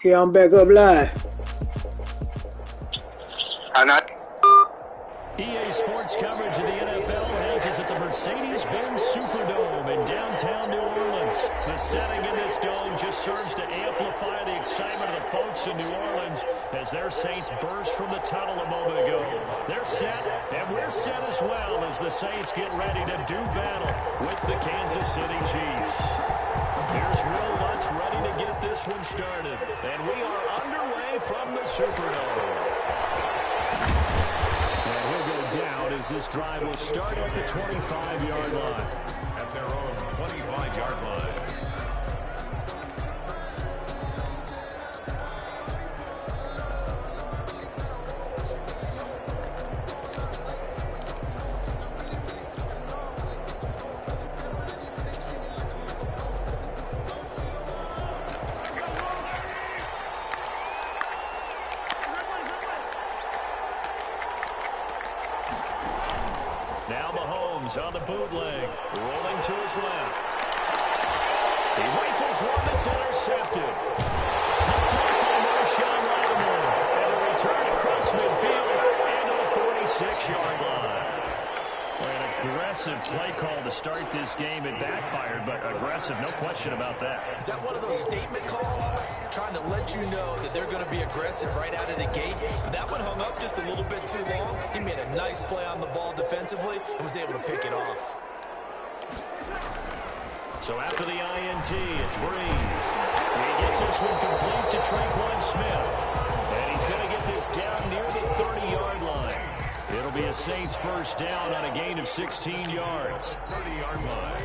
Yeah, I'm back up live. EA Sports coverage of the NFL has us at the Mercedes-Benz Superdome in downtown New Orleans. The setting in this dome just serves to amplify the excitement of the folks in New Orleans as their Saints burst from the tunnel a moment ago. They're set, and we're set as well as the Saints get ready to do battle with the Kansas City Chiefs. Here's Will Lutz ready to get this one started, and we are underway from the Superdome. And he'll go down as this drive will start at the 25-yard line. At their own 25-yard line. On the bootleg, rolling to his left. He rifles one that's intercepted. Contact by Marshawn Lattimore. And a return across midfield into the 46-yard line. An aggressive play call to start this game. It backfired, but aggressive, no question about that. Is that one of those statement calls? Trying to let you know that they're going to be aggressive right out of the gate. But that one hung up just a little bit too long. He made a nice play on the ball defensively and was able to pick it off. So after the INT, it's Breeze. He gets this one complete to Traquan Smith. And he's going to get this down near the 30-yard line. It'll be a Saints first down on a gain of 16 yards. 30-yard line.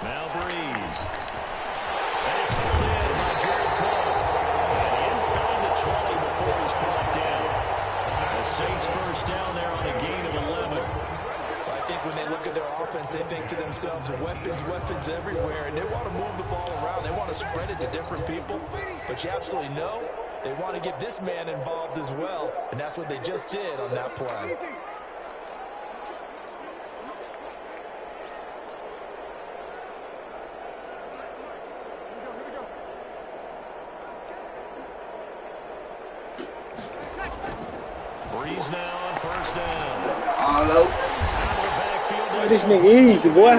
Now Breeze. And it's pulled in by Jared Cole. And inside the 20 before he's brought down. The Saints first down there on a gain of 11. I think when they look at their offense, they think to themselves, weapons everywhere, and they want to move the ball around. They want to spread it to different people, but you absolutely know they want to get this man involved as well, and that's what they just did on that play. Breeze now on first down. Oh, this nigga easy, boy.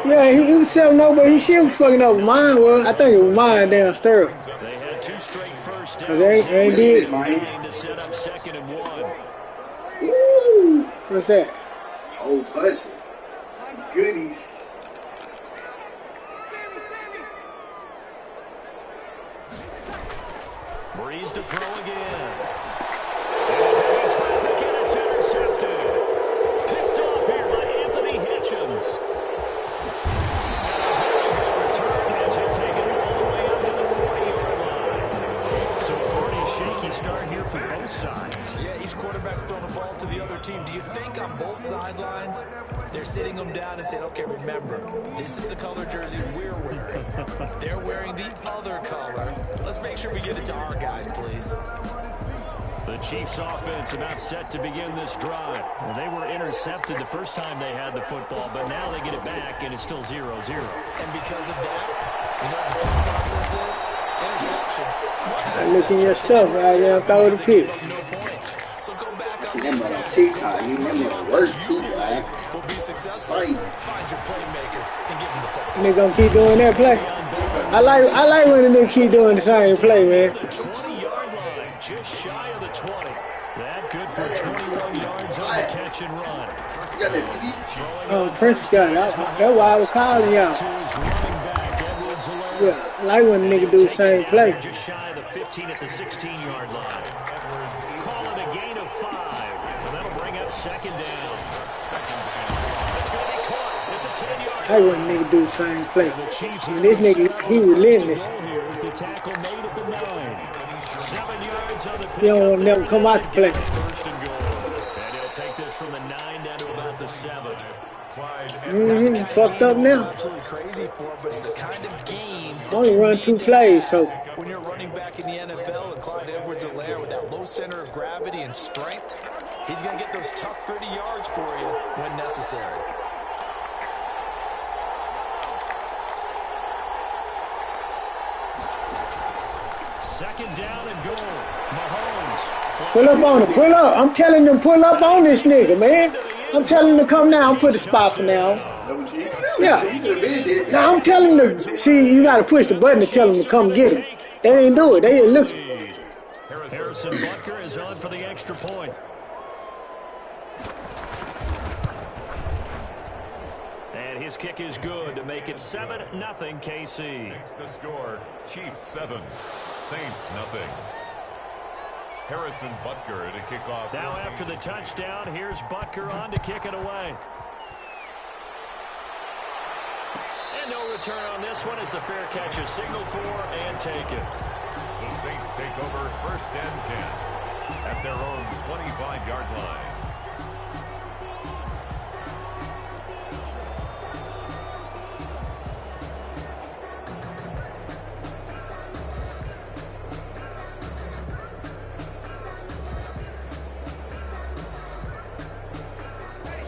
Yeah, he was 7-0, but he still was fucking up. Mine was, I think it was mine downstairs. They had two straight first downs. They ain't did. To set up 2nd and 1. Ooh, what's that? Oh, touch. Goodies. Breeze to throw again. And traffic, and it's intercepted. Picked off here by Anthony Hitchens. And a very good return as you take it all the way up to the 40-yard line. So a pretty shaky start here for both sides. Yeah, each quarterback's throwing the ball to the other team. Do you think on both sidelines they're sitting them down and saying, okay, remember, this is the color jersey we're wearing. They're wearing the other color. Let's make sure we get it to our guys, please. The Chiefs offense about set to begin this drive. Well, they were intercepted the first time they had the football, but now they get it back, and it's still 0-0. And because of that, you know what the thought process is? Interception. Look in your stuff right there, throw the pick. No point. So go back up. That man on TikTok, you know, that work too, boy. Will be successful. Find your playmakers and give them the football. And they gonna keep doing that play. I like when the nigga keep doing the same play, man. The 20-yard line, just shy of the 20. That good for 21 yards on the catch and run. Oh, Prince got it. That's why I was calling y'all. Yeah, I like when the nigga do the same play. Just shy of the 15 at the 16-yard line. Call it a gain of 5, and that'll bring up 2nd down. It's going to be caught at the 10-yard line. I like when the nigga do the same play. And this nigga, he relentless. tackle made at the 9. 7 yards on the He don't never come out to play. First and goal. And he'll take this from the 9 down to about the 7. Fucked up now. Absolutely crazy for it, but it's the kind of game Only run 2 plays, so when you're running back in the NFL and Clyde Edwards-Helaire with that low center of gravity and strength, he's going to get those tough, gritty yards for you when necessary. Second down and goal. Mahomes. pull up on him. Pull up. I'm telling them pull up on this nigga, man. I'm telling them to come now. Put a spot for now. Yeah. Now I'm telling them, see, you got to push the button to tell them to come get him. They didn't do it. They didn't look. Harrison Butker is on for the extra point. And his kick is good to make it 7-0 KC. Makes the score. Chiefs 7, Saints 0. Harrison Butker to kick off. Now after the touchdown, here's Butker on to kick it away. And no return on this one as the fair catch is signaled for and taken. The Saints take over 1st and 10 at their own 25-yard line.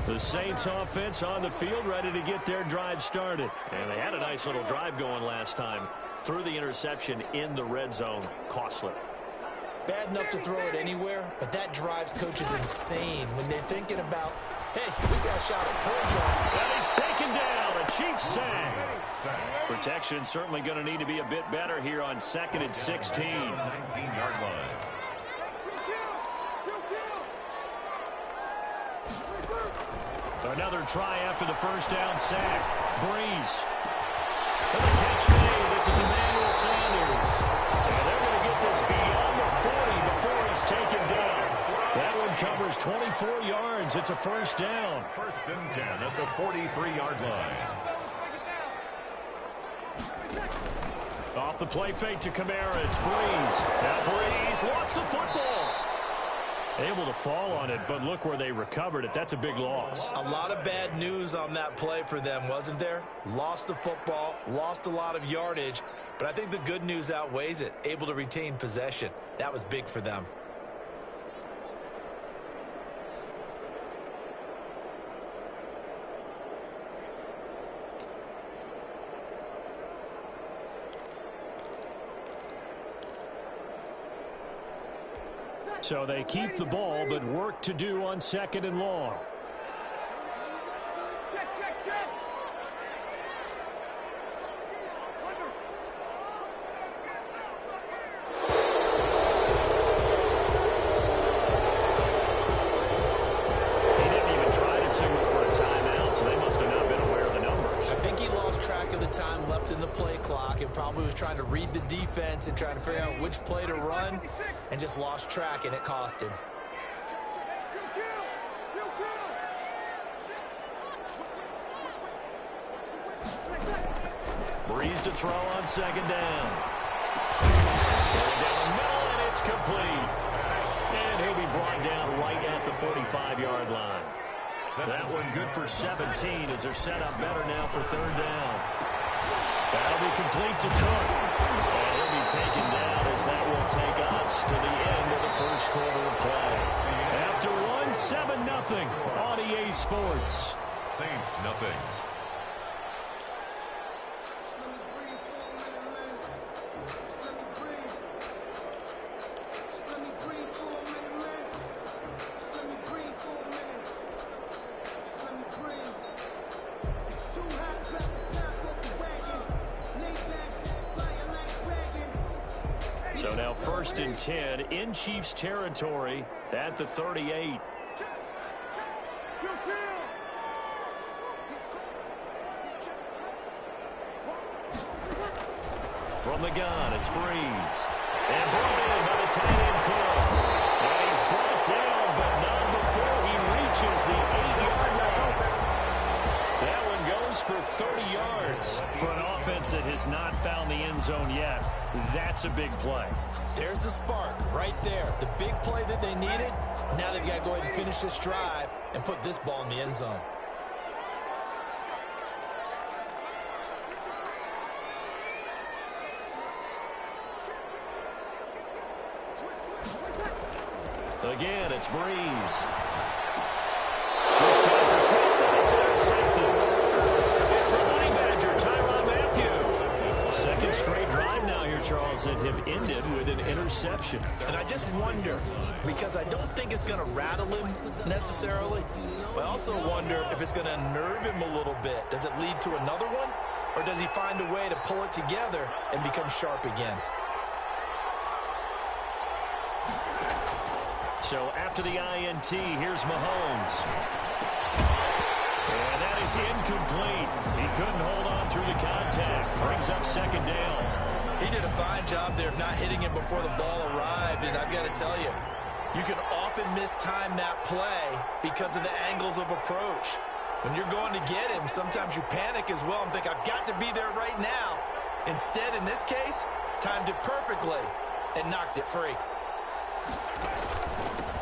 The Saints offense on the field, ready to get their drive started. And they had a nice little drive going last time. Threw the interception in the red zone. Costly. Bad enough to throw it anywhere, but that drives coaches insane when they're thinking about, hey, we got a shot at points on. And he's taken down. A Chiefs sack. Protection certainly going to need to be a bit better here on 2nd and 16. 19-yard line. Another try after the first down sack. Breeze. And the catch made. This is Emmanuel Sanders. And they're going to get this beyond the 40 before it's taken down. That one covers 24 yards. It's a first down. 1st and 10 at the 43-yard line. Off the play fake to Kamara. It's Breeze. Now Breeze lost the football. Able to fall on it, but look where they recovered it. That's a big loss. A lot of bad news on that play for them, wasn't there? Lost the football, lost a lot of yardage, but I think the good news outweighs it. Able to retain possession. That was big for them. So they keep the ball, but work to do on 2nd and long. He didn't even try to signal for a timeout, so they must have not been aware of the numbers. I think he lost track of the time left in the play clock and probably was trying to read the defense and trying to figure out which play to run and just lost track, and it cost him. Breeze to throw on 2nd down. Going down the middle, and it's complete. And he'll be brought down right at the 45-yard line. That one good for 17 as they're set up better now for 3rd down. That'll be complete to Cook. And he'll be taken down as that will take us to the end of the first quarter of play. After one, 7-0 on EA Sports. Saints 0. So now 1st and 10 in Chiefs territory at the 38. From the gun, it's Breeze. And brought in by the tight end Cook. And he's brought down, but not before he reaches the 8-yard line. That one goes for 30 yards for an offense that has not found the end zone yet. That's a big play. There's the spark right there. The big play that they needed. Now they've got to go ahead and finish this drive and put this ball in the end zone. Again, it's Breeze. This time for Smith, and it's intercepted. It's the Honey Badger, Tyrann Mathieu. Second straight drive now here, Charles, that have ended with an interception. And I just wonder, because I don't think it's going to rattle him necessarily, but I also wonder if it's going to unnerve him a little bit. Does it lead to another one, or does he find a way to pull it together and become sharp again? So after the INT, here's Mahomes. And that is incomplete. He couldn't hold on through the contact. Brings up second down. He did a fine job there of not hitting him before the ball arrived, and I've got to tell you, you can often mistime that play because of the angles of approach. When you're going to get him, sometimes you panic as well and think, I've got to be there right now. Instead, in this case, timed it perfectly and knocked it free.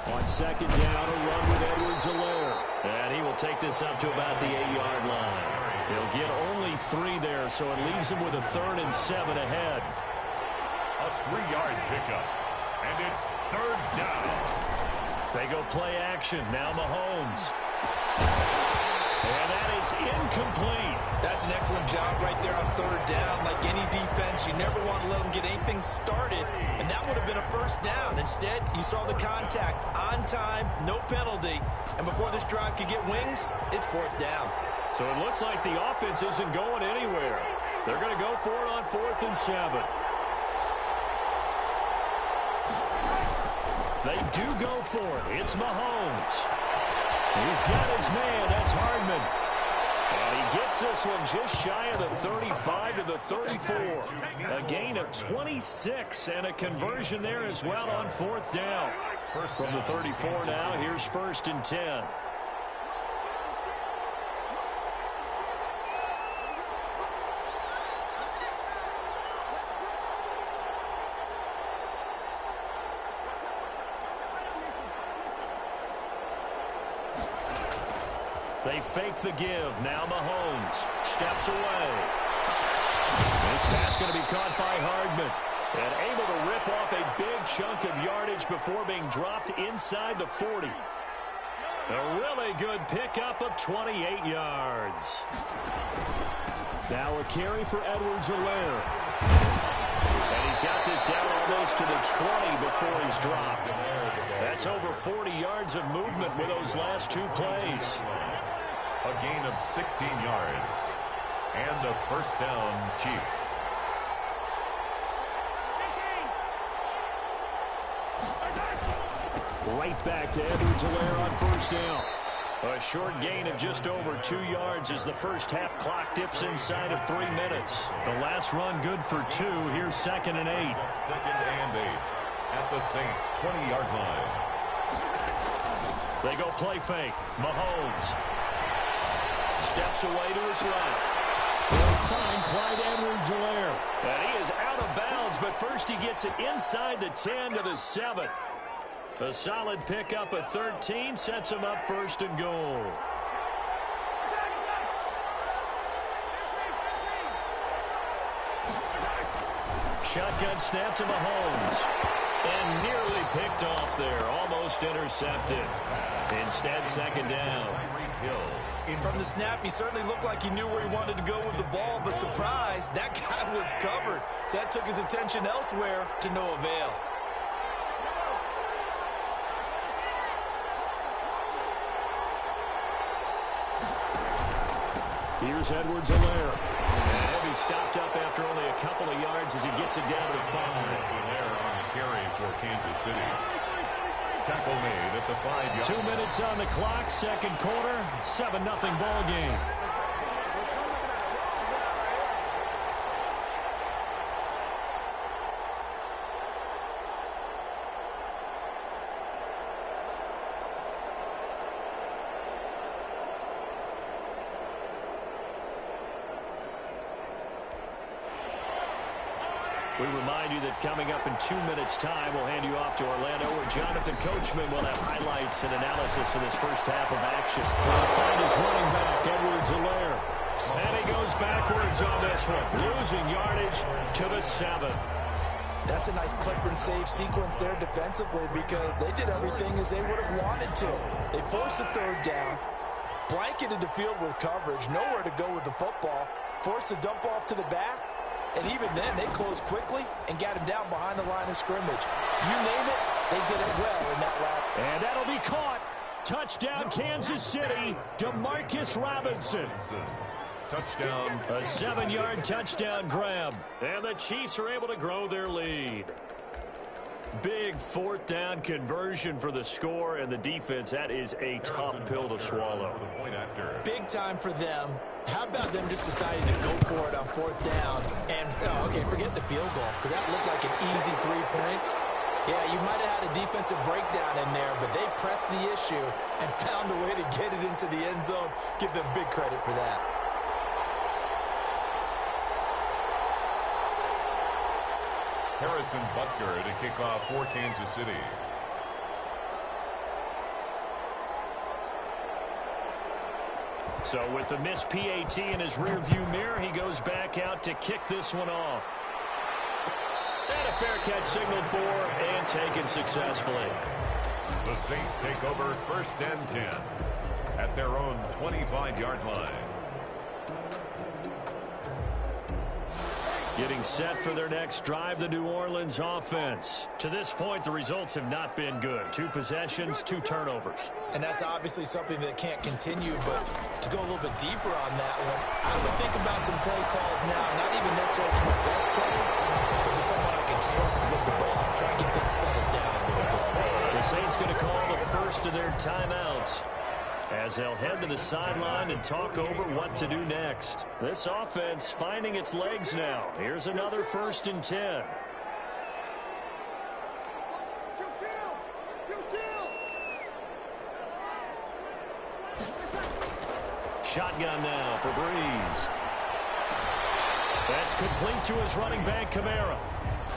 On second down, a run with Edwards-Helaire. And he will take this up to about the 8-yard line. He'll get only 3 there, so it leaves him with a 3rd and 7 ahead. A 3-yard pickup, and it's 3rd down. They go play action. Now Mahomes. And that is incomplete. That's an excellent job right there on 3rd down. Like any defense, you never want to let them get anything started, and that would have been a 1st down. Instead, you saw the contact on time, no penalty, and before this drive could get wings, it's 4th down. So it looks like the offense isn't going anywhere. They're going to go for it on 4th and 7. They do go for it. It's Mahomes. He's got his man. That's Hardman. And he gets this one just shy of the 35 to the 34. A gain of 26 and a conversion there as well on 4th down. From the 34 now, here's 1st and 10. They fake the give. Now Mahomes steps away. This pass going to be caught by Hardman. And able to rip off a big chunk of yardage before being dropped inside the 40. A really good pickup of 28 yards. Now a carry for Edwards-Helaire. And he's got this down almost to the 20 before he's dropped. That's over 40 yards of movement with those last 2 plays. A gain of 16 yards. And a 1st down, Chiefs. Right back to Edwards-Helaire on 1st down. A short gain of just over 2 yards as the first half clock dips inside of 3 minutes. The last run good for 2. Here's 2nd and 8. 2nd and 8 at the Saints' 20-yard line. They go play fake. Mahomes steps away to his left. They'll find Clyde Edwards-Helaire. And he is out of bounds, but first he gets it inside the 10 to the 7. A solid pickup of 13 sets him up 1st and goal. Shotgun snap to Mahomes. And nearly picked off there. Almost intercepted. Instead, 2nd down. From the snap, he certainly looked like he knew where he wanted to go with the ball, but surprise, that guy was covered. So that took his attention elsewhere to no avail. Here's Edwards-Helaire. And he'll be stopped up after only a couple of yards as he gets it down to the 5. Helaire on the carry for Kansas City. Tackle made at the 5-yard. 2 minutes on the clock, 2nd quarter, 7-0 ball game. We remind you that coming up in 2 minutes' time, we'll hand you off to Orlando, where Jonathan Coachman will have highlights and analysis of this first half of action. We'll find his running back, Edwards-Helaire. And he goes backwards on this one, losing yardage to the 7. That's a nice clip and save sequence there defensively because they did everything as they would have wanted to. They forced the third down, blanketed the field with coverage, nowhere to go with the football, forced the dump off to the back, and even then they closed quickly and got him down behind the line of scrimmage. You name it, they did it well in that lap. And that'll be caught. Touchdown, Kansas City, DeMarcus Robinson. Touchdown. A 7-yard touchdown grab. And the Chiefs are able to grow their lead. Big 4th down conversion for the score, and the defense, that is a tough pill to swallow. Big time for them. How about them just deciding to go for it on 4th down? And, okay, forget the field goal, because that looked like an easy 3 points. Yeah, you might have had a defensive breakdown in there, but they pressed the issue and found a way to get it into the end zone. Give them big credit for that. Harrison Butker to kick off for Kansas City. So with the missed PAT in his rearview mirror, he goes back out to kick this one off. And a fair catch signaled for and taken successfully. The Saints take over 1st and 10 at their own 25-yard line. Getting set for their next drive, the New Orleans offense. To this point, the results have not been good. 2 possessions, 2 turnovers. And that's obviously something that can't continue, but to go a little bit deeper on that one, I would think about some play calls now, not even necessarily to my best player, but to someone I can trust with the ball, try and get things settled down a little bit. The Saints going to call the first of their timeouts, as they'll head to the sideline and talk over what to do next. This offense finding its legs now. Here's another 1st and 10. Shotgun now for Breeze. That's complete to his running back, Kamara.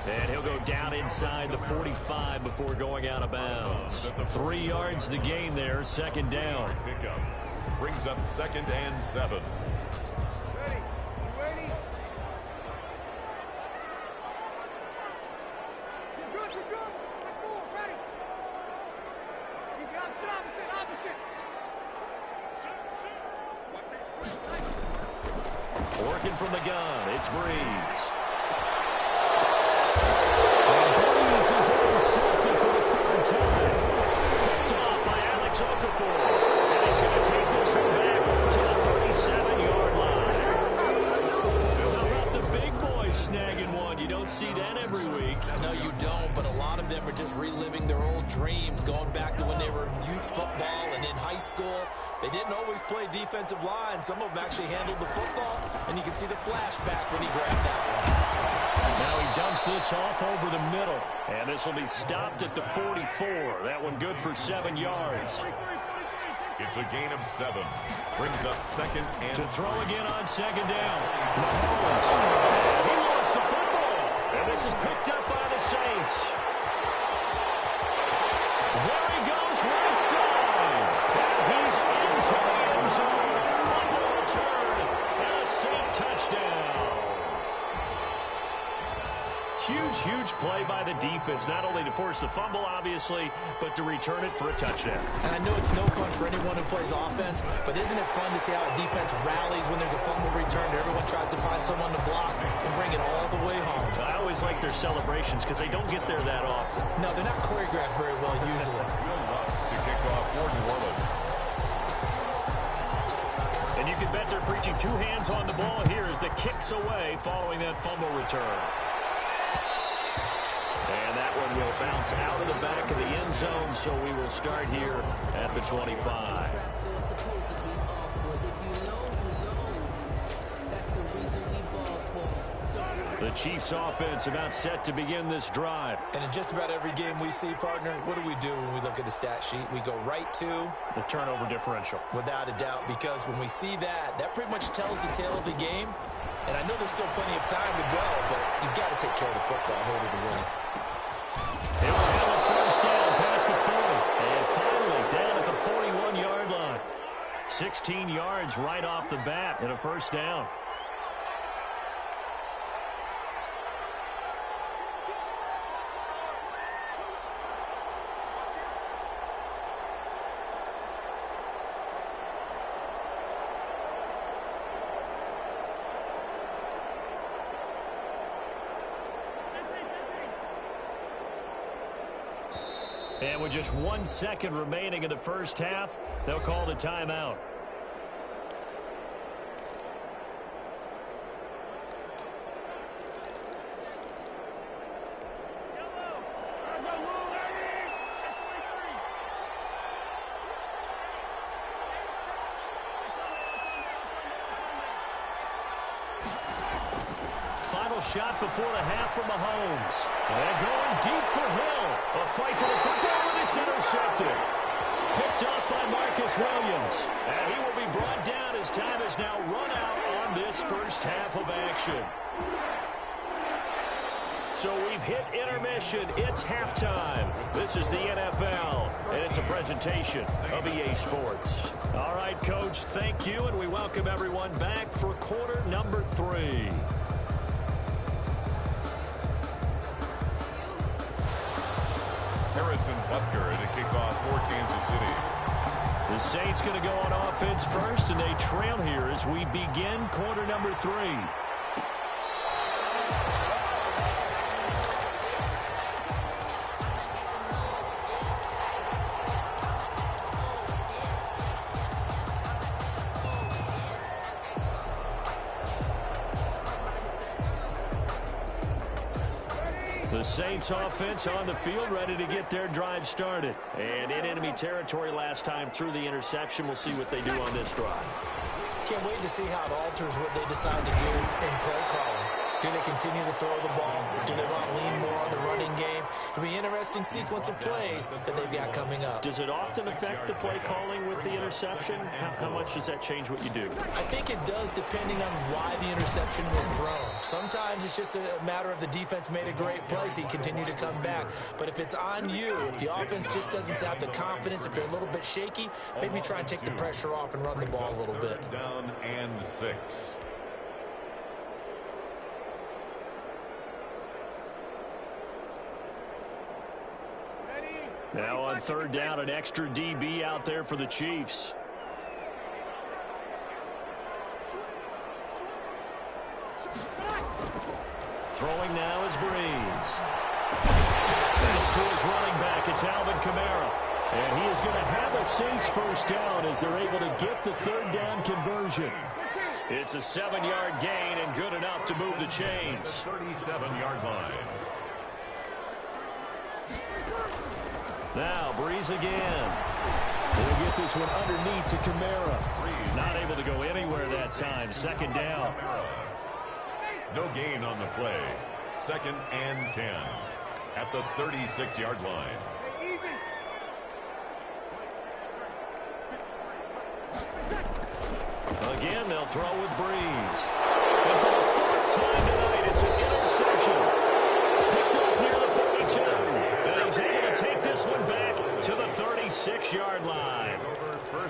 And he'll go down inside the 45 before going out of bounds. 3 yards the gain there, 2nd down. Pickup brings up 2nd and 7. Ready? You ready? You're good, you're good. Let's move, ready? Easy, opposite. Working from the gun, it's Breeze. Is intercepted for the 3rd time. Picked off by Alex Okafor. And he's going to take this one back to the 37-yard line. How about the big boys snagging one? You don't see that every week. No, you don't, but a lot of them are just reliving their old dreams, going back to when they were in youth football and in high school. They didn't always play defensive line. Some of them actually handled the football, and you can see the flashback when he grabbed that one. Now he dumps this off over the middle, and this will be stopped at the 44. That one good for 7 yards. It's a gain of 7. Brings up 2nd and to throw again on 2nd down. Mahomes. He lost the football, and this is picked up by the Saints. There he goes, right side. And he's into the end zone. Fumble return, and a Saint touchdown. Huge play by the defense, not only to force the fumble, obviously, but to return it for a touchdown. And I know it's no fun for anyone who plays offense, but isn't it fun to see how a defense rallies when there's a fumble return and everyone tries to find someone to block and bring it all the way home? I always like their celebrations because they don't get there that often. No, they're not choreographed very well usually. Will Lutz to kick off for New Orleans. And you can bet they're preaching 2 hands on the ball here as the kick's away following that fumble return. And that one will bounce out of the back of the end zone, so we will start here at the 25. The Chiefs offense about set to begin this drive. And in just about every game we see, partner, what do we do when we look at the stat sheet? We go right to the turnover differential. Without a doubt, because when we see that, that pretty much tells the tale of the game. And I know there's still plenty of time to go, but You've got to take care of the football in order to win it. They will have a first down past the 40. And finally down at the 41-yard line. 16 yards right off the bat and a first down. And with just 1 second remaining in the first half, they'll call the timeout. Final shot before the half from Mahomes. And going deep for Hill. A fight for the football, and it's intercepted. Picked off by Marcus Williams. And he will be brought down as time has now run out on this first half of action. So we've hit intermission. It's halftime. This is the NFL, and it's a presentation of EA Sports. All right, Coach, thank you, and we welcome everyone back for quarter number 3. Harrison Butker to kick off for Kansas City. The Saints going to go on offense first, and they trail here as we begin quarter number 3. The Saints offense on the field, ready to get their drive started. And in enemy territory last time through the interception. We'll see what they do on this drive. Can't wait to see how it alters what they decide to do in play calling. Do they continue to throw the ball? Do they want to lean more on the running game? It'll be an interesting sequence of plays that they've got coming up. Does it often affect the play calling with the interception? How much does that change what you do? I think it does, depending on why the interception was thrown. Sometimes it's just a matter of the defense made a great play, so you continue to come back. But if it's on you, if the offense just doesn't have the confidence, if they're a little bit shaky, maybe try and take the pressure off and run the ball a little bit. Down and 6. Now on third down, an extra DB out there for the Chiefs. Throwing now is Breeze. That's to his running back. It's Alvin Kamara. And he is going to have a Saints first down as they're able to get the third down conversion. It's a 7-yard gain and good enough to move the chains. 37-yard line. Now, Breeze again. We'll get this one underneath to Kamara. Not able to go anywhere that time. Second down. No gain on the play. 2nd and 10 at the 36-yard line. Again, they'll throw with Breeze. And for the 4th time tonight, it's an interception. Picked up near the 42. And he's able to take this one back to the 36-yard line.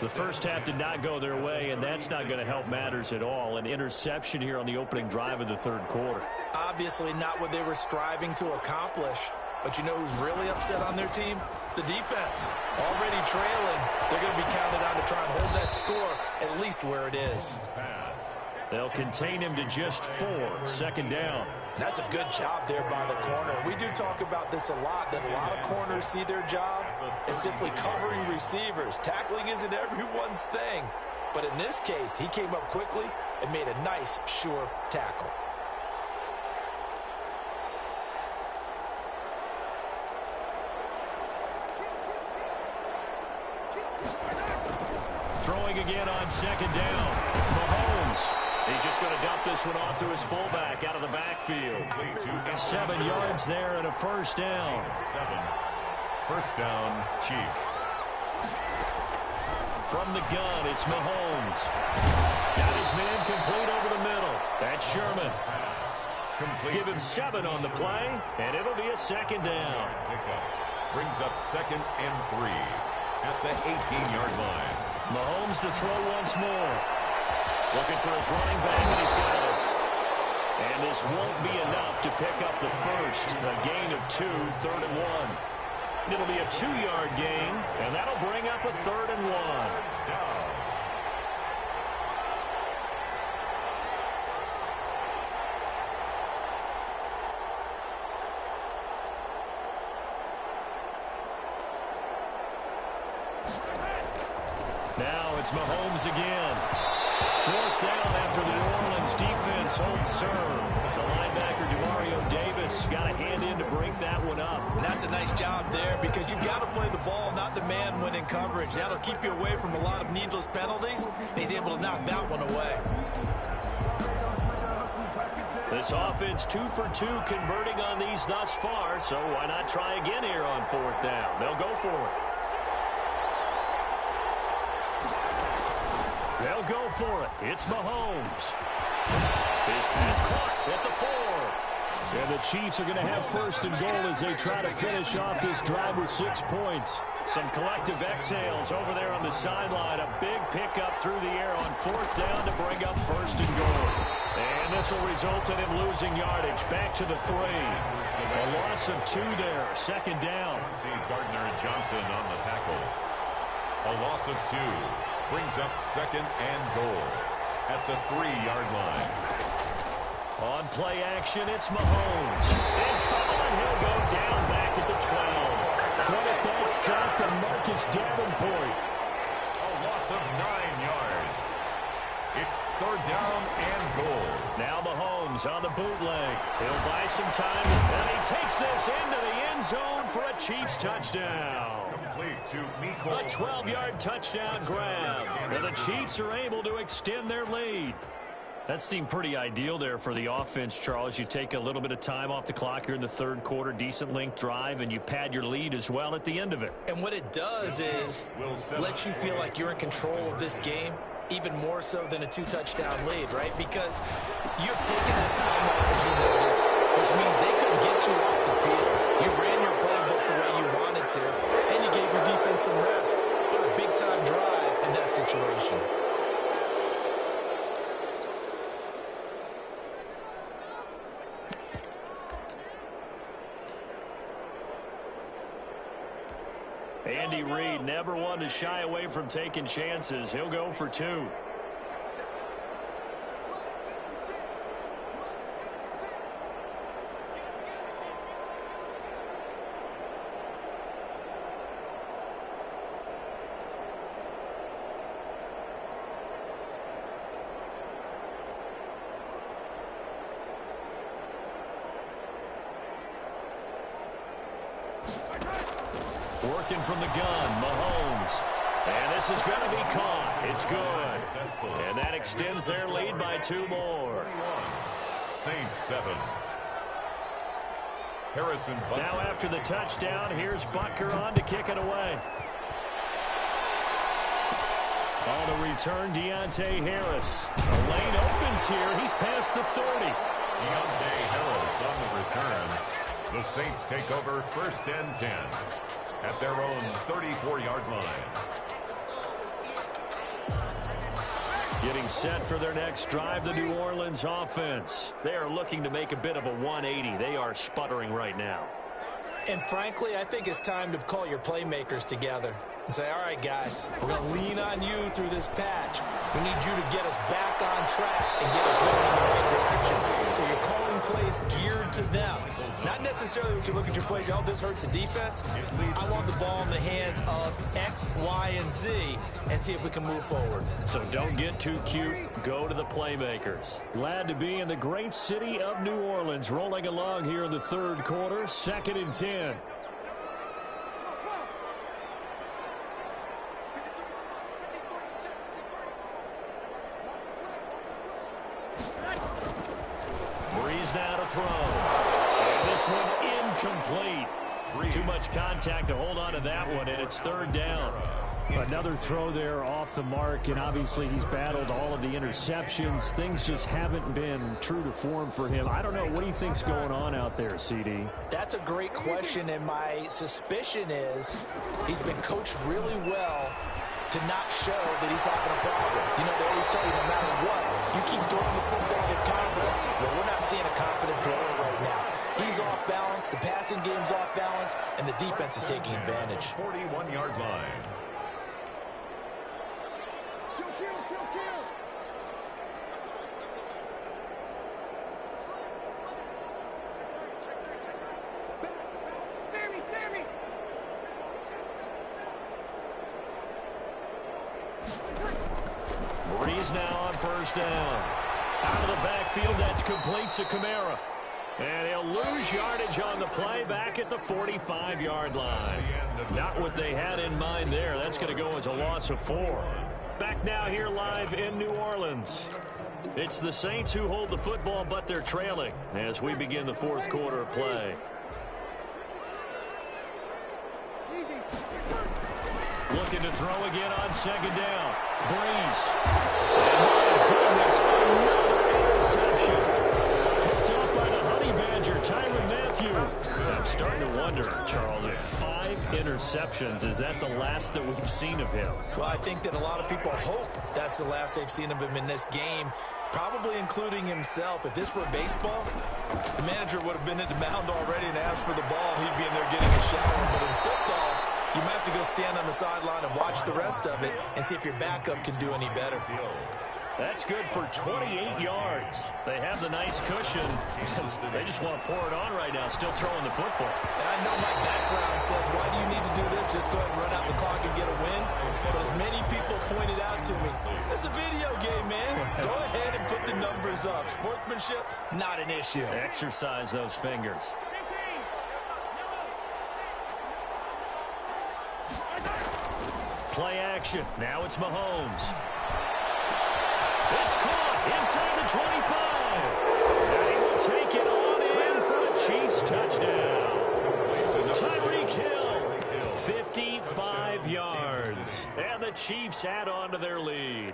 The first half did not go their way, and that's not going to help matters at all. An interception here on the opening drive of the third quarter. Obviously not what they were striving to accomplish. But you know who's really upset on their team? The defense. Already trailing. They're going to be counted on to try and hold that score at least where it is. They'll contain him to just 4. Second down. That's a good job there by the corner. We do talk about this a lot, that a lot of corners see their job as simply covering receivers. Tackling isn't everyone's thing. But in this case, he came up quickly and made a nice, sure tackle. Throwing again on second down. Mahomes. He's just going to dump this one off to his fullback out of the backfield. 7 yards there and a first down. 7. First down, Chiefs. From the gun, it's Mahomes. Got his man complete over the middle. That's Sherman. Give him 7 on the play, and it'll be a second down. Pickup brings up 2nd and 3 at the 18-yard line. Mahomes to throw once more. Looking for his running back, and he's got it. And this won't be enough to pick up the first. A gain of 2, 3rd and 1. It'll be a 2-yard gain, and that'll bring up a 3rd and 1. Down. Now it's Mahomes again. 4th down after the New Orleans defense holds serve. The linebacker, Demario Davis, got a hand in to break that one up. And that's a nice job there because you've got to play the ball, not the man when in coverage. That'll keep you away from a lot of needless penalties, and he's able to knock that one away. This offense 2 for 2 converting on these thus far, so why not try again here on 4th down? They'll go for it. They'll go for it. It's Mahomes. His pass caught at the 4. And the Chiefs are going to have 1st and goal as they try to finish off this drive with 6 points. Some collective exhales over there on the sideline. A big pickup through the air on 4th down to bring up 1st and goal. And this will result in him losing yardage. Back to the 3. A loss of 2 there. 2nd down. Gardner-Johnson on the tackle. A loss of 2 brings up 2nd and goal at the 3-yard line. On play action, it's Mahomes. In trouble, and he'll go down back at the 12. Credit that sack to Marcus Davenport. A loss of 9 yards. It's 3rd down and goal. Now Mahomes on the bootleg. He'll buy some time, and he takes this into the end zone for a Chiefs touchdown. To Mecole. A 12-yard touchdown grab. And the Chiefs are able to extend their lead. That seemed pretty ideal there for the offense, Charles. You take a little bit of time off the clock here in the 3rd quarter, decent length drive, and you pad your lead as well at the end of it. And what it does is let you feel like you're in control of this game, even more so than a 2-touchdown lead, right? Because you've taken that time off, as you noted, which means they couldn't get you off the field. You ran your playbook the way you wanted to, and you gave your defense some rest. What a big-time drive in that situation. Andy Reid never one to shy away from taking chances. He'll go for 2. Working from the gun, Mahomes. And this is going to be caught. It's good. And that extends their lead by 2 more. Saints 7. Harrison Butker. Now after the touchdown, here's Butker on to kick it away. On the return, Deontay Harris. The lane opens here. He's past the 30. Deontay Harris on the return. The Saints take over 1st and 10 at their own 34-yard line. Getting set for their next drive, the New Orleans offense. They are looking to make a bit of a 180. They are sputtering right now. And frankly, I think it's time to call your playmakers together and say, all right, guys, we're going to lean on you through this patch. We need you to get us back on track and get us going in the right direction. So you're calling plays geared to them. Not necessarily what you look at your plays, oh, this hurts the defense. I want the ball in the hands of X, Y, and Z and see if we can move forward. So don't get too cute. Go to the playmakers. Glad to be in the great city of New Orleans. Rolling along here in the 3rd quarter. 2nd and 10. Breeze now to throw. And this one incomplete. Too much contact to hold on to that one, and it's 3rd down. Another throw there off the mark, and obviously he's battled all of the interceptions. Things just haven't been true to form for him. I don't know. What do you think's going on out there, CD? That's a great question, and my suspicion is he's been coached really well to not show that he's having a problem. You know, they always tell you no matter what, you keep throwing the football with confidence. Well, we're not seeing a confident thrower right now. He's off balance, the passing game's off balance, and the defense is taking advantage. 41-yard line. Kill. Sammy. Breeze now on first down. Out of the backfield, that's complete to Kamara. And he'll lose yardage on the play back at the 45-yard line. Not what they had in mind there. That's going to go as a loss of 4. Back now here live in New Orleans. It's the Saints who hold the football, but they're trailing as we begin the fourth quarter of play. Looking to throw again on second down. Breeze. And my goodness, another interception. Picked up by the Honey Badger, Tyrann Mathieu. I'm starting to wonder, Charles, if 5 interceptions, is that the last that we've seen of him? Well, I think that a lot of people hope that's the last they've seen of him in this game, probably including himself. If this were baseball, the manager would have been at the mound already and asked for the ball, and he'd be in there getting a shower. But in football, you might have to go stand on the sideline and watch the rest of it and see if your backup can do any better. That's good for 28 yards. They have the nice cushion. They just want to pour it on right now, still throwing the football. And I know my background says, why do you need to do this? Just go ahead and run out the clock and get a win. But as many people pointed out to me, it's a video game, man. Go ahead and put the numbers up. Sportsmanship, not an issue. Exercise those fingers. Play action. Now it's Mahomes. It's caught inside the 25. And he will take it on in for a Chiefs touchdown. Tyreek Hill, 55 yards. And the Chiefs add on to their lead.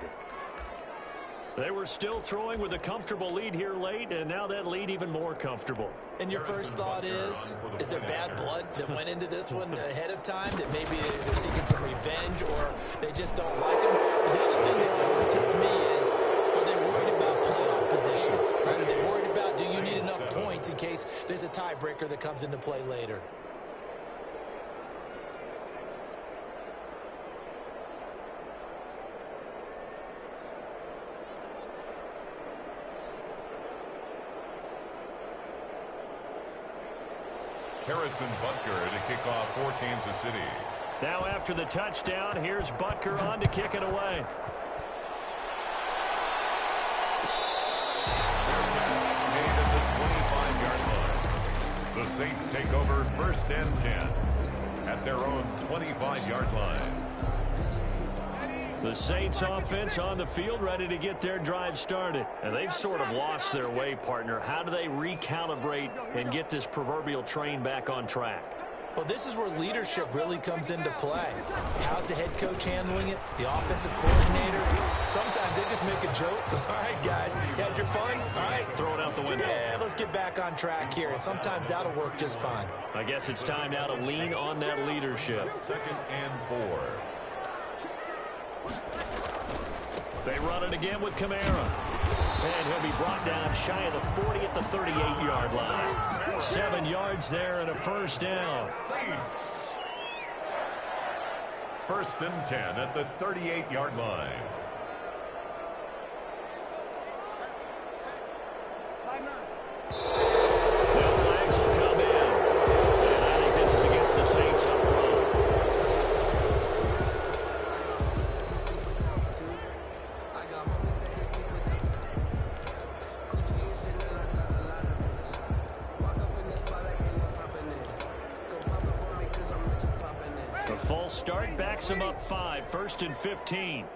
They were still throwing with a comfortable lead here late, and now that lead even more comfortable. And your first thought is there bad blood that went into this one ahead of time, that maybe they're seeking some revenge or they just don't like him? But the other thing that always hits me is, are they worried about playoff position? Right? Are they worried about, do you need enough points in case there's a tiebreaker that comes into play later? Harrison Butker to kick off for Kansas City. Now after the touchdown, here's Butker on to kick it away. Made at the 25-yard line. The Saints take over first and 10 at their own 25-yard line. The Saints offense on the field, ready to get their drive started. And they've sort of lost their way, partner. How do they recalibrate and get this proverbial train back on track? Well, this is where leadership really comes into play. How's the head coach handling it? The offensive coordinator? Sometimes they just make a joke. All right, guys, you had your fun? All right. Throw it out the window. Yeah, let's get back on track here. And sometimes that'll work just fine. I guess it's time now to lean on that leadership. Second and 4. They run it again with Kamara. And he'll be brought down shy of the 40 at the 38-yard line. 7 yards there and a first down. Saints. First and 10 at the 38-yard line. No flags will come in. And I think this is against the Saints up front. The false start backs him up 5, first and 15.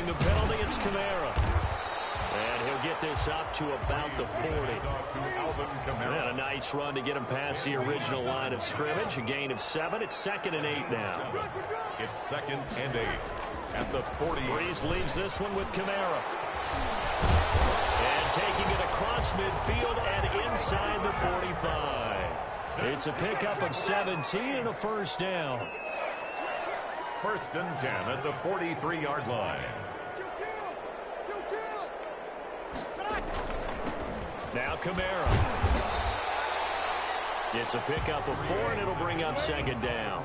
Drawing the penalty, it's Kamara. And he'll get this up to about the 40. And a nice run to get him past the original line of scrimmage. A gain of 7. It's 2nd and 8 now. It's 2nd and 8 at the 40. Breeze leaves this one with Kamara. And taking it across midfield and inside the 45. It's a pickup of 17 and a first down. 1st and 10 at the 43-yard line. Now Kamara. It's a pickup of 4, and it'll bring up 2nd down.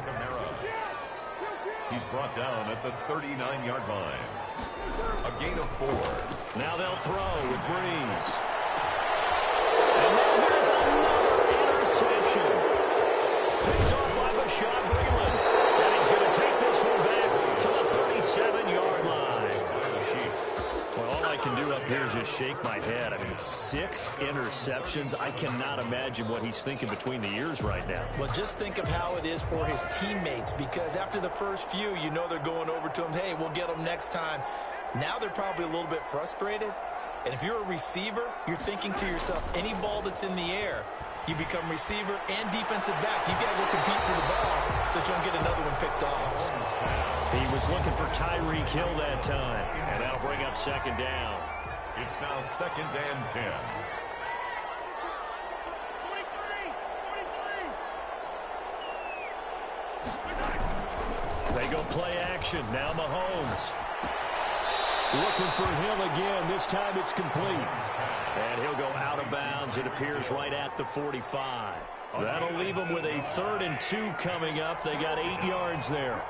He's brought down at the 39-yard line. A gain of 4. Now they'll throw with Breeze. And now here's another interception. Picked off by Bashaud Breeland. And he's going to take this one back to the 37-yard line. Well, all I can do up here is just shake my head. I mean, 6 interceptions. I cannot imagine what he's thinking between the ears right now. Well, just think of how it is for his teammates, because after the first few, you know they're going over to him, hey, we'll get him next time. Now they're probably a little bit frustrated. And if you're a receiver, you're thinking to yourself, any ball that's in the air, you become receiver and defensive back. You've got to go compete for the ball so you don't get another one picked off. He was looking for Tyreek Hill that time. And that'll bring up 2nd down. It's now 2nd and 10. They go play action. Now Mahomes. Looking for Hill again. This time it's complete. And he'll go out of bounds. It appears right at the 45. That'll leave them with a 3rd and 2 coming up. They got 8 yards there.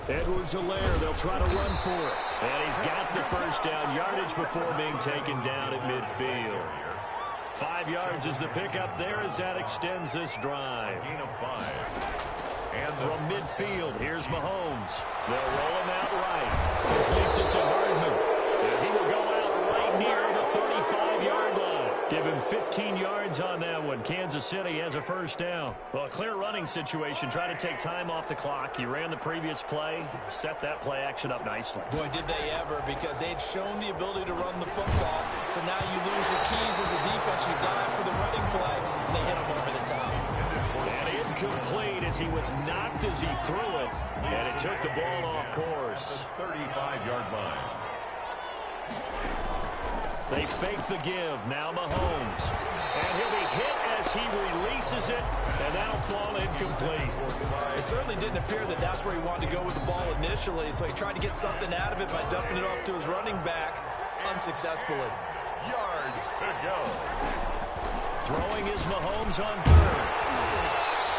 Edwards-Helaire, they'll try to run for it. And he's got the first down yardage before being taken down at midfield. 5 yards is the pickup there as that extends this drive. Gain of 5. And from midfield, here's Mahomes. They'll roll him out right. Completes it to Hardman. And he will go out right near the 35-yard line. Give him 15 yards on that one. Kansas City has a first down. Well, a clear running situation. Try to take time off the clock. You ran the previous play. Set that play action up nicely. Boy, did they ever, because they'd shown the ability to run the football. So now you lose your keys as a defense. You dive for the running play, and they hit him over the top. And incomplete as he was knocked as he threw it. And it took the ball off course. The 35-yard line. They fake the give. Now Mahomes. And he'll be hit as he releases it, and that'll fall incomplete. It certainly didn't appear that that's where he wanted to go with the ball initially, so he tried to get something out of it by dumping it off to his running back unsuccessfully. Yards to go. Throwing is Mahomes on 3rd.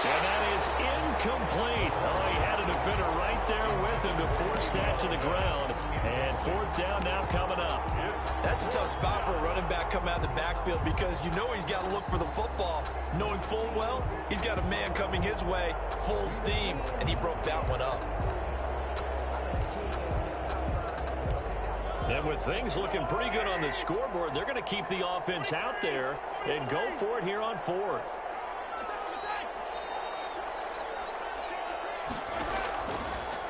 And that is incomplete. Oh, he had a defender right there with him to force that to the ground. And 4th down now coming up. That's a tough spot for a running back coming out of the backfield, because you know he's got to look for the football, knowing full well he's got a man coming his way full steam, and he broke that one up. And with things looking pretty good on the scoreboard, they're going to keep the offense out there and go for it here on 4th.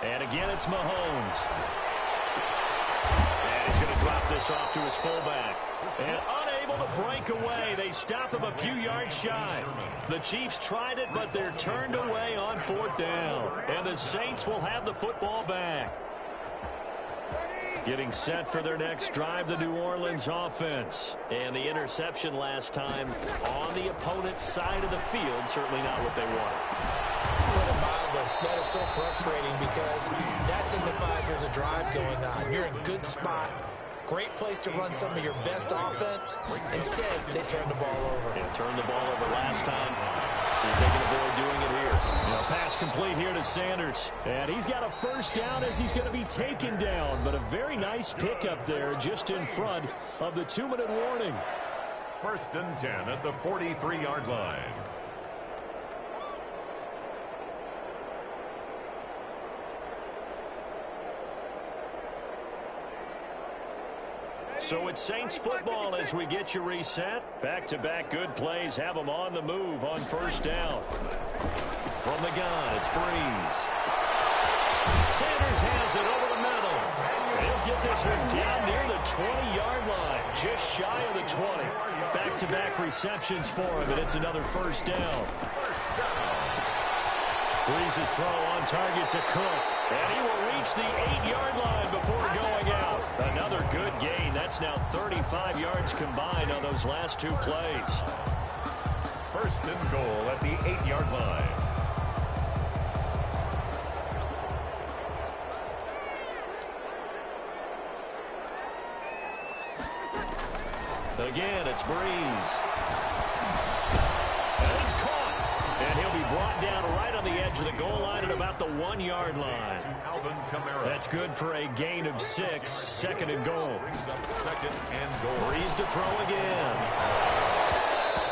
And again, it's Mahomes. And he's going to drop this off to his fullback. And unable to break away. They stop him a few yards shy. The Chiefs tried it, but they're turned away on 4th down. And the Saints will have the football back. Getting set for their next drive, the New Orleans offense. And the interception last time on the opponent's side of the field. Certainly not what they wanted. Put it mildly, that is so frustrating, because that signifies there's a drive going on. You're in a good spot. Great place to run some of your best offense. Instead, they turn the ball over. Yeah, turned the ball over last time. See if they can avoid doing it here. Pass complete here to Sanders. And he's got a first down as he's going to be taken down. But a very nice pickup there just in front of the 2-minute warning. First and 10 at the 43-yard line. So it's Saints football as we get you reset. Back-to-back good plays have them on the move on first down. From the gun, it's Breeze. Sanders has it over the middle. He'll get this one down near the 20-yard line, just shy of the 20. Back-to-back receptions for him, and it's another first down. Breeze's throw on target to Cook, and he will reach the 8-yard line before going out. Another good gain. That's now 35 yards combined on those last two plays. First and goal at the 8-yard line. Again, it's Breeze. And it's caught. And he'll be brought down right on the edge of the goal line at about the 1-yard line. That's good for a gain of 6. Second and goal. Second and goal. Breeze to throw again.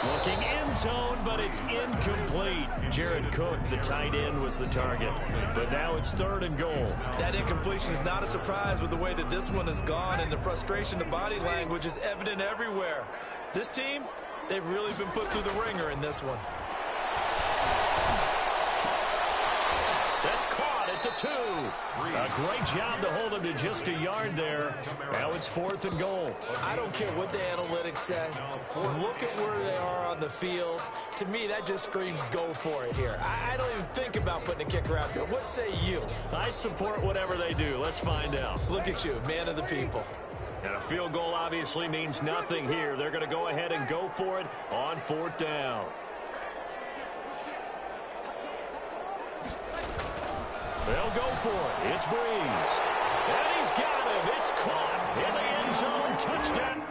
Looking end zone, but it's incomplete. Jared Cook, the tight end, was the target. But now it's third and goal. That incompletion is not a surprise with the way that this one has gone, and the frustration, the body language is evident everywhere. This team, they've really been put through the ringer in this one. That's caught at the 2. A great job to hold him to just a yard there. Now it's fourth and goal. I don't care what the analytics say. Look at where they are on the field. To me, that just screams go for it here. I don't even think about putting a kicker out there. What say you? I support whatever they do. Let's find out. Look at you, man of the people. And a field goal obviously means nothing here. They're going to go ahead and go for it on fourth down. They'll go for it. It's Breeze. And he's got him. It's caught in the end zone. Touchdown.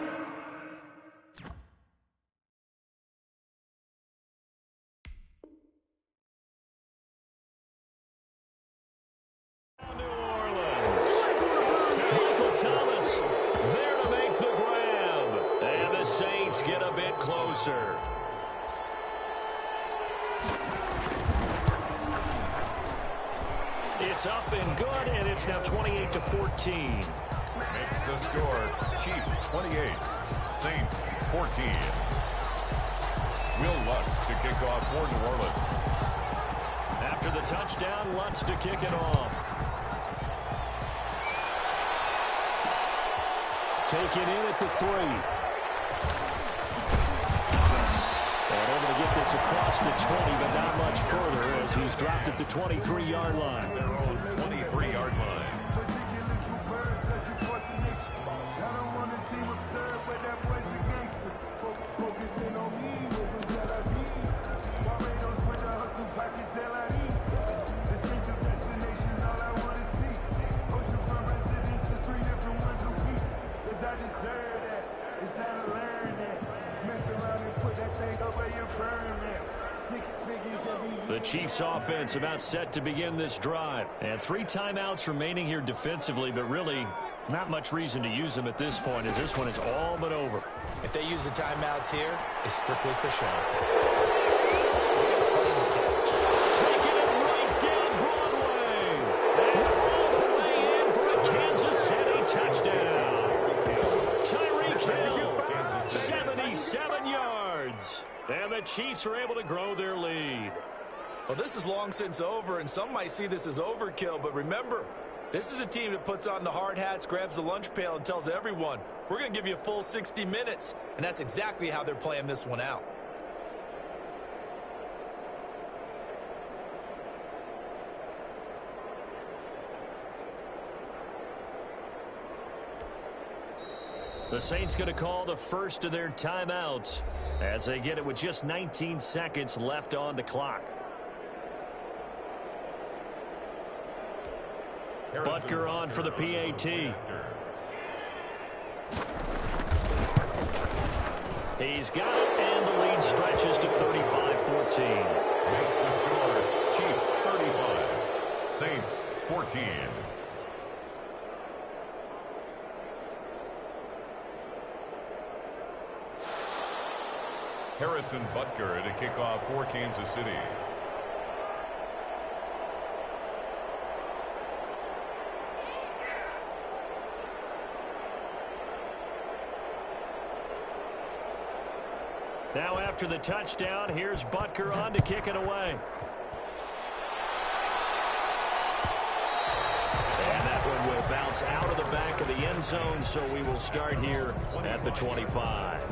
New Orleans. Michael Thomas there to make the grab. And the Saints get a bit closer. It's up and good, and it's now 28-14. Makes the score. Chiefs 28, Saints 14. Will Lutz to kick off for New Orleans. After the touchdown, Lutz to kick it off. Taken in at the 3. And able to get this across the 20, but not much further as he's dropped at the 23-yard line. Their own 23-yard line. The Chiefs offense about set to begin this drive. And 3 timeouts remaining here defensively, but really not much reason to use them at this point as this one is all but over. If they use the timeouts here, it's strictly for show. Taking it right down Broadway. And all the way in for a Kansas City touchdown. Tyreek Hill, 77 yards. And the Chiefs are able to grow their lead. Well, this is long since over, and some might see this as overkill, but remember, this is a team that puts on the hard hats, grabs the lunch pail, and tells everyone, we're going to give you a full 60 minutes, and that's exactly how they're playing this one out. The Saints going to call the first of their timeouts as they get it with just 19 seconds left on the clock. Butker on for the PAT. He's got it, and the lead stretches to 35-14. Makes the score. Chiefs 35, Saints 14. Harrison Butker to kick off for Kansas City. Now after the touchdown, here's Butker on to kick it away. And that one will bounce out of the back of the end zone, so we will start here at the 25.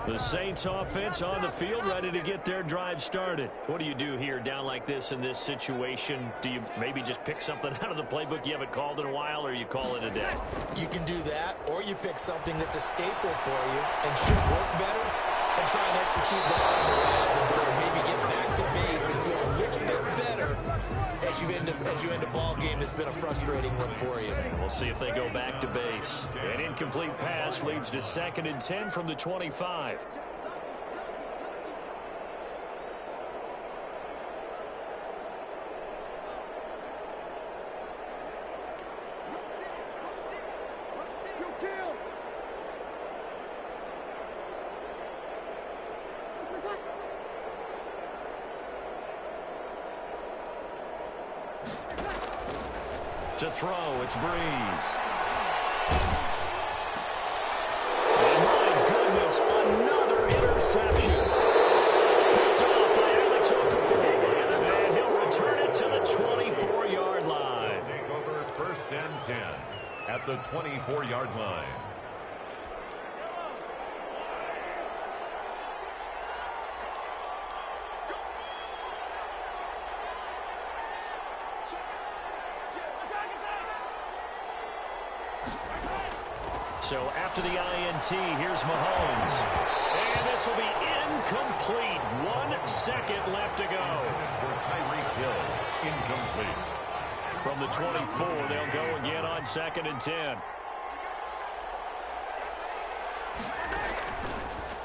The Saints offense on the field, ready to get their drive started. What do you do here down like this in this situation? Do you maybe just pick something out of the playbook you haven't called in a while, or you call it a day? You can do that, or you pick something that's a staple for you and should work better and try and execute that on the way out the door. Maybe get back to base and feel a little bit better as you end a ball game that's been a frustrating one for you. We'll see if they go back to base. An incomplete pass leads to 2nd and 10 from the 25. To throw, it's Breeze. And my goodness, another interception. Picked off by Alex Okafor. And he'll return it to the 24-yard line. Take over 1st and 10 at the 24-yard line. So after the INT, here's Mahomes. And this will be incomplete. 1 second left to go. For Tyreek Hill, incomplete. From the 24, they'll go again on 2nd and 10.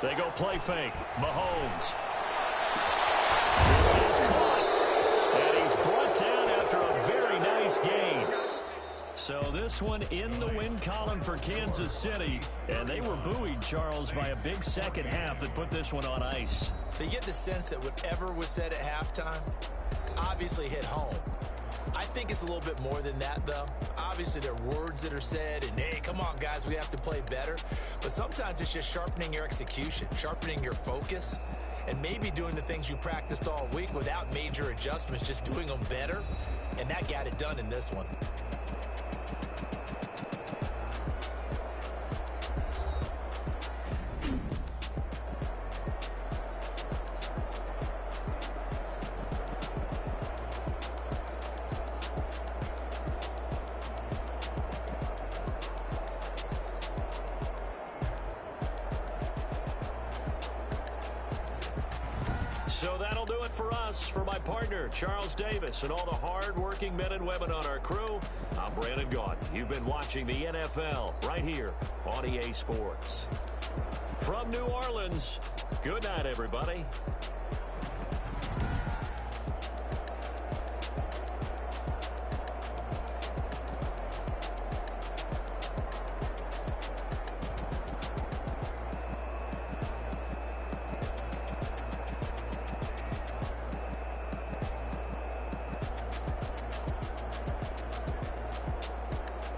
They go play fake. Mahomes. This is caught. And he's brought down after a very nice gain. So this one in the win column for Kansas City. And they were buoyed, Charles, by a big second half that put this one on ice. So you get the sense that whatever was said at halftime obviously hit home. I think it's a little bit more than that, though. Obviously, there are words that are said, and, hey, come on, guys, we have to play better. But sometimes it's just sharpening your execution, sharpening your focus, and maybe doing the things you practiced all week without major adjustments, just doing them better. And that got it done in this one. So that'll do it for us. For my partner, Charles Davis, and all the hard-working men and women on our crew, I'm Brandon Gaudin. You've been watching the NFL right here on EA Sports. From New Orleans, good night, everybody.